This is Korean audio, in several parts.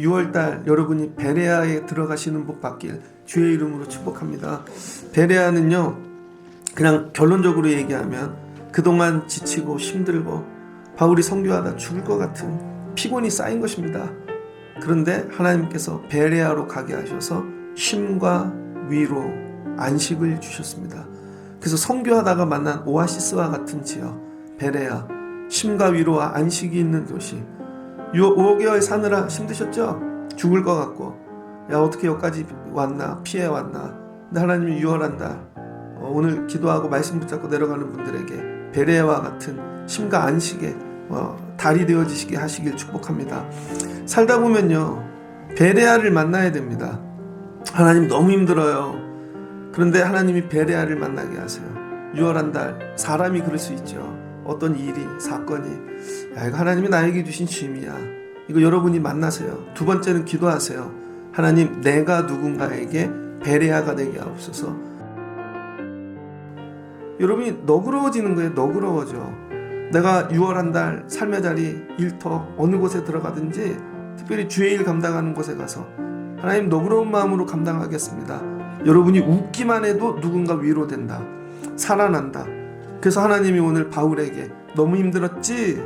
6월달 여러분이 베레아에 들어가시는 복 받길 주의 이름으로 축복합니다. 베레아는요, 그냥 결론적으로 얘기하면 그동안 지치고 힘들고 바울이 선교하다 죽을 것 같은 피곤이 쌓인 것입니다. 그런데 하나님께서 베레아로 가게 하셔서 쉼과 위로, 안식을 주셨습니다. 그래서 선교하다가 만난 오아시스와 같은 지역 베레아, 쉼과 위로와 안식이 있는 도시. 5개월 사느라 힘드셨죠? 죽을 것 같고, 야 어떻게 여기까지 왔나, 피해 왔나. 근데 하나님이 6월한 달 오늘 기도하고 말씀 붙잡고 내려가는 분들에게 베레아와 같은 쉼과 안식의 달이 되어지시게 하시길 축복합니다. 살다 보면요, 베레아를 만나야 됩니다. 하나님 너무 힘들어요. 그런데 하나님이 베레아를 만나게 하세요. 6월한 달 사람이 그럴 수 있죠. 어떤 일이, 사건이, 야 이거 하나님이 나에게 주신 쉼이야. 이거 여러분이 만나세요. 두 번째는 기도하세요. 하나님, 내가 누군가에게 베레아가 되게 하옵소서. 여러분이 너그러워지는 거예요. 너그러워져. 내가 6월한 달 삶의 자리, 일터 어느 곳에 들어가든지 특별히 주의 일 감당하는 곳에 가서 하나님 너그러운 마음으로 감당하겠습니다. 여러분이 웃기만 해도 누군가 위로된다. 살아난다. 그래서 하나님이 오늘 바울에게 너무 힘들었지?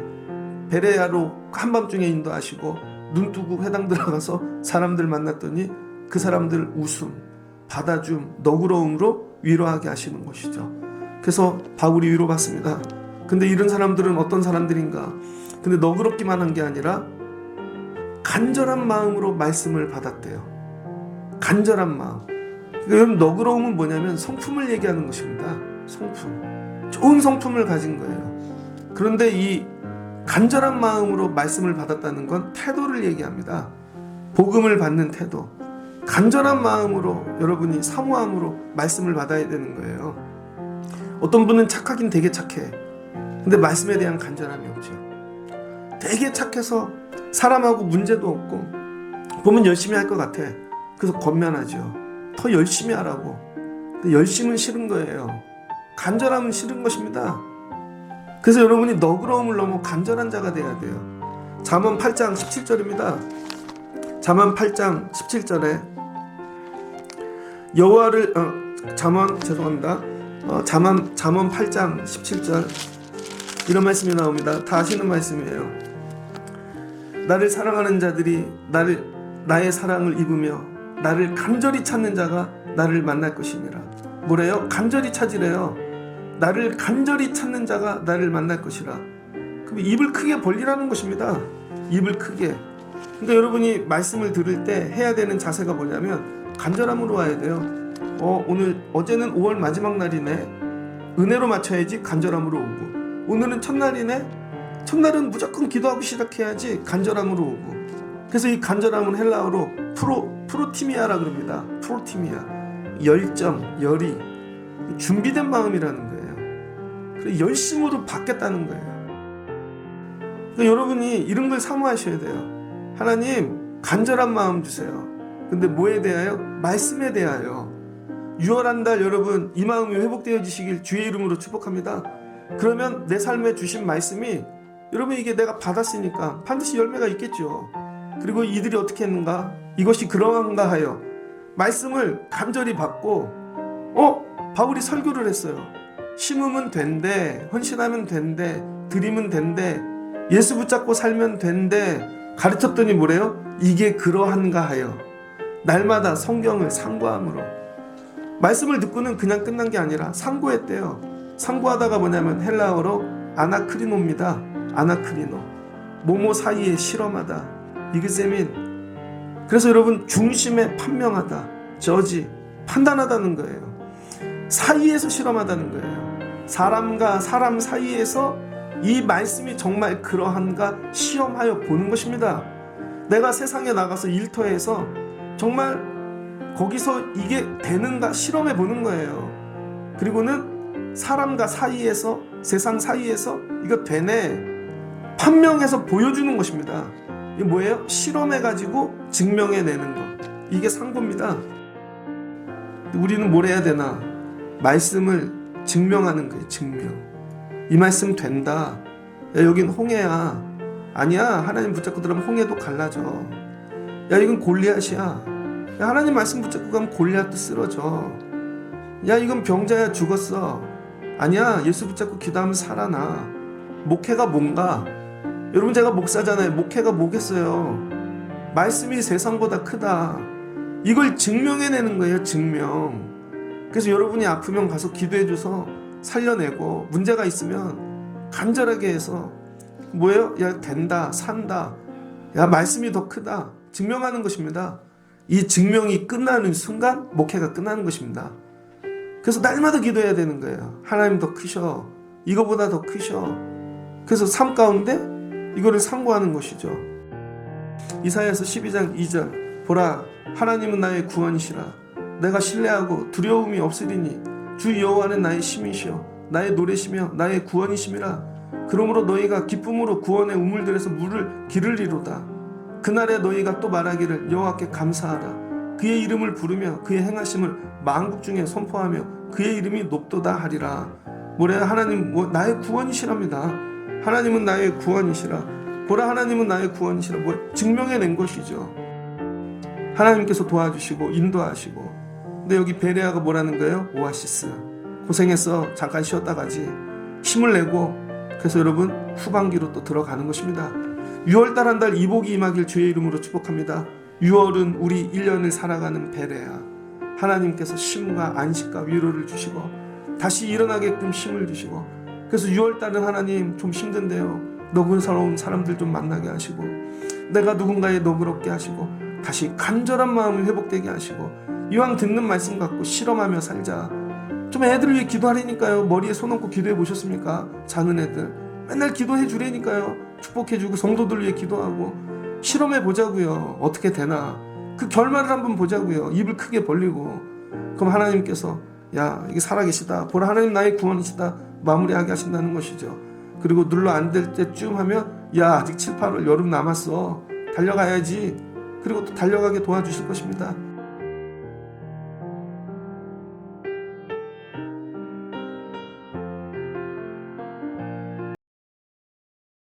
베레아로 한밤중에 인도하시고 눈 뜨고 회당 들어가서 사람들 만났더니 그 사람들 웃음, 받아줌, 너그러움으로 위로하게 하시는 것이죠. 그래서 바울이 위로받습니다. 근데 이런 사람들은 어떤 사람들인가? 근데 너그럽기만 한 게 아니라 간절한 마음으로 말씀을 받았대요. 간절한 마음. 여러분, 너그러움은 뭐냐면 성품을 얘기하는 것입니다. 성품. 좋은 성품을 가진 거예요. 그런데 이 간절한 마음으로 말씀을 받았다는 건 태도를 얘기합니다. 복음을 받는 태도. 간절한 마음으로 여러분이 사모함으로 말씀을 받아야 되는 거예요. 어떤 분은 착하긴 되게 착해. 근데 말씀에 대한 간절함이 없죠. 되게 착해서 사람하고 문제도 없고 보면 열심히 할 것 같아. 그래서 권면하죠. 더 열심히 하라고. 근데 열심은 싫은 거예요. 간절함은 싫은 것입니다. 그래서 여러분이 너그러움을 넘어 간절한 자가 돼야 돼요. 잠언 8장 17절입니다. 잠언 8장 17절에 여호와를 잠언 8장 17절 이런 말씀이 나옵니다. 다 아시는 말씀이에요. 나를 사랑하는 자들이 나의 사랑을 입으며 나를 간절히 찾는 자가 나를 만날 것이니라. 뭐래요? 간절히 찾으래요. 나를 간절히 찾는 자가 나를 만날 것이라. 그럼 입을 크게 벌리라는 것입니다. 입을 크게. 그러니까 여러분이 말씀을 들을 때 해야 되는 자세가 뭐냐면 간절함으로 와야 돼요. 어제는 5월 마지막 날이네. 은혜로 맞춰야지. 간절함으로 오고. 오늘은 첫날이네. 첫날은 무조건 기도하고 시작해야지. 간절함으로 오고. 그래서 이 간절함은 헬라어로 프로티미아라 그럽니다. 프로티미아. 열정, 열의. 준비된 마음이라는 거예요. 열심으로 받겠다는 거예요. 그러니까 여러분이 이런 걸 사모하셔야 돼요. 하나님, 간절한 마음 주세요. 근데 뭐에 대하여? 말씀에 대하여. 6월한 달 여러분 이 마음이 회복되어지시길 주의 이름으로 축복합니다. 그러면 내 삶에 주신 말씀이 여러분 이게 내가 받았으니까 반드시 열매가 있겠죠. 그리고 이들이 어떻게 했는가? 이것이 그러한가 하여 말씀을 간절히 받고 바울이 설교를 했어요. 심으면 된대, 헌신하면 된대, 드리면 된대, 예수 붙잡고 살면 된대 가르쳤더니 뭐래요? 이게 그러한가 하여 날마다 성경을 상고함으로. 말씀을 듣고는 그냥 끝난 게 아니라 상고했대요. 상고하다가 뭐냐면 헬라어로 아나크리노입니다. 아나크리노. 모모 사이에 실험하다. 이그세민. 그래서 여러분 중심에 판명하다. 저지. 판단하다는 거예요. 사이에서 실험하다는 거예요. 사람과 사람 사이에서 이 말씀이 정말 그러한가 시험하여 보는 것입니다. 내가 세상에 나가서 일터에서 정말 거기서 이게 되는가 실험해 보는 거예요. 그리고는 사람과 사이에서, 세상 사이에서 이거 되네 판명해서 보여주는 것입니다. 이게 뭐예요? 실험해가지고 증명해내는 거. 이게 상고입니다. 우리는 뭘 해야 되나? 말씀을 증명하는 거예요. 증명. 이 말씀 된다. 야, 여긴 홍해야. 아니야. 하나님 붙잡고 들으면 홍해도 갈라져. 야 이건 골리앗이야. 야, 하나님 말씀 붙잡고 가면 골리앗도 쓰러져. 야 이건 병자야 죽었어. 아니야 예수 붙잡고 기도하면 살아나. 목회가 뭔가? 여러분 제가 목사잖아요. 목회가 뭐겠어요? 말씀이 세상보다 크다. 이걸 증명해내는 거예요. 증명. 그래서 여러분이 아프면 가서 기도해줘서 살려내고 문제가 있으면 간절하게 해서 뭐예요? 야 된다 산다. 야 말씀이 더 크다. 증명하는 것입니다. 이 증명이 끝나는 순간 목회가 끝나는 것입니다. 그래서 날마다 기도해야 되는 거예요. 하나님 더 크셔. 이거보다 더 크셔. 그래서 삶 가운데 이거를 상고하는 것이죠. 이사야서 12장 2절 보라 하나님은 나의 구원이시라. 내가 신뢰하고 두려움이 없으리니 주 여호와는 나의 힘이시여 나의 노래시며 나의 구원이심이라. 그러므로 너희가 기쁨으로 구원의 우물들에서 물을 기르리로다. 그날에 너희가 또 말하기를 여호와께 감사하라. 그의 이름을 부르며 그의 행하심을 만국 중에 선포하며 그의 이름이 높도다 하리라. 뭐래요? 하나님 나의 구원이시랍니다. 하나님은 나의 구원이시라. 보라 하나님은 나의 구원이시라. 뭐 증명해낸 것이죠. 하나님께서 도와주시고 인도하시고. 근데 여기 베레아가 뭐라는 거예요? 오아시스. 고생했어. 잠깐 쉬었다 가지. 힘을 내고. 그래서 여러분 후반기로 또 들어가는 것입니다. 6월달 한 달 이복이 임하길 주의 이름으로 축복합니다. 6월은 우리 1년을 살아가는 베레아. 하나님께서 쉼과 안식과 위로를 주시고 다시 일어나게끔 힘을 주시고. 그래서 6월달은 하나님 좀 힘든데요. 너그러운 사람들 좀 만나게 하시고 내가 누군가에 너그럽게 하시고 다시 간절한 마음을 회복되게 하시고 이왕 듣는 말씀 갖고 실험하며 살자. 좀 애들 위해 기도하라니까요. 머리에 손 얹고 기도해 보셨습니까? 작은 애들 맨날 기도해 주라니까요. 축복해 주고 성도들 위해 기도하고 실험해 보자고요. 어떻게 되나 그 결말을 한번 보자고요. 입을 크게 벌리고. 그럼 하나님께서 야 이게 살아계시다. 보라 하나님 나의 구원이시다. 마무리하게 하신다는 것이죠. 그리고 눌러 안 될 때쯤 하면 야 아직 7, 8월 여름 남았어. 달려가야지. 그리고 또 달려가게 도와주실 것입니다.